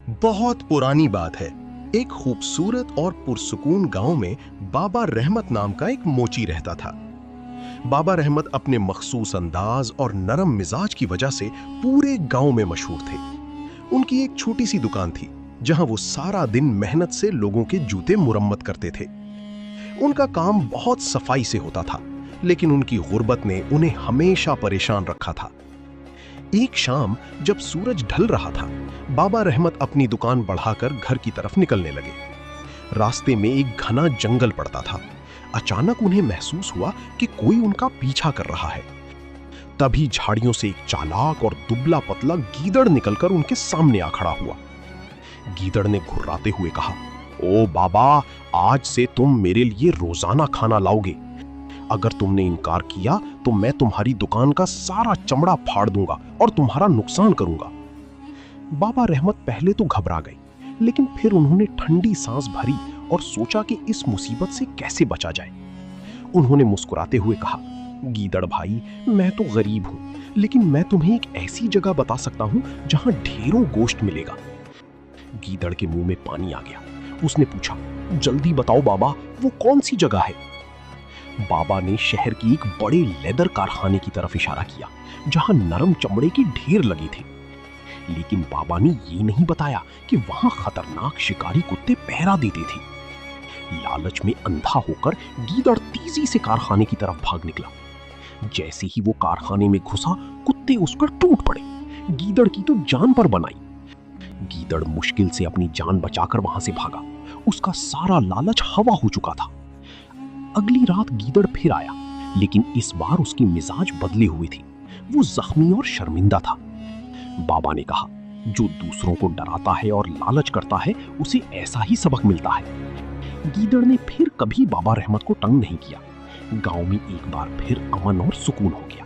बहुत पुरानी बात है। एक खूबसूरत और पुरसुकून गांव में बाबा रहमत नाम का एक मोची रहता था। बाबा रहमत अपने मखसूस अंदाज और नरम मिजाज की वजह से पूरे गांव में मशहूर थे। उनकी एक छोटी सी दुकान थी जहां वो सारा दिन मेहनत से लोगों के जूते मुरम्मत करते थे। उनका काम बहुत सफाई से होता था, लेकिन उनकी गुर्बत ने उन्हें हमेशा परेशान रखा था। एक शाम जब सूरज ढल रहा था, बाबा रहमत अपनी दुकान बढ़ाकर घर की तरफ निकलने लगे। रास्ते में एक घना जंगल पड़ता था। अचानक उन्हें महसूस हुआ कि कोई उनका पीछा कर रहा है। तभी झाड़ियों से एक चालाक और दुबला पतला गीदड़ निकलकर उनके सामने आ खड़ा हुआ। गीदड़ ने घुर्राते हुए कहा, ओ बाबा, आज से तुम मेरे लिए रोजाना खाना लाओगे। अगर तुमने इनकार किया तो मैं तुम्हारी दुकान का सारा चमड़ा फाड़ दूंगा और तुम्हारा नुकसान करूंगा। बाबा रहमत पहले तो घबरा गए, लेकिन फिर उन्होंने ठंडी सांस भरी और सोचा कि इस मुसीबत से कैसे बचा जाए। उन्होंने मुस्कुराते हुए कहा, गीदड़ भाई, मैं तो गरीब हूं, लेकिन मैं तुम्हें एक ऐसी जगह बता सकता हूं जहां ढेरों गोश्त मिलेगा। गीदड़ के मुंह में पानी आ गया। उसने पूछा, जल्दी बताओ बाबा, वो कौन सी जगह है? बाबा ने शहर की एक बड़े लेदर कारखाने की तरफ इशारा किया, जहां नरम चमड़े के ढेर लगे थे। लेकिन बाबा ने ये नहीं बताया कि वहां खतरनाक शिकारी कुत्ते पहरा देते थे। लालच में अंधा होकर गीदड़ तेजी से कारखाने की तरफ भाग निकला। जैसे ही वो कारखाने में घुसा, कुत्ते उस पर टूट पड़े। गीदड़ की तो जान पर बनाई। गीदड़ मुश्किल से अपनी जान बचाकर वहां से भागा। उसका सारा लालच हवा हो चुका था। अगली रात गीदड़ फिर आया, लेकिन इस बार उसकी मिजाज बदले हुए थी। वो जख्मी और शर्मिंदा था। बाबा ने कहा, जो दूसरों को डराता है और लालच करता है, उसे ऐसा ही सबक मिलता है। गीदड़ ने फिर कभी बाबा रहमत को तंग नहीं किया। गांव में एक बार फिर अमन और सुकून हो गया।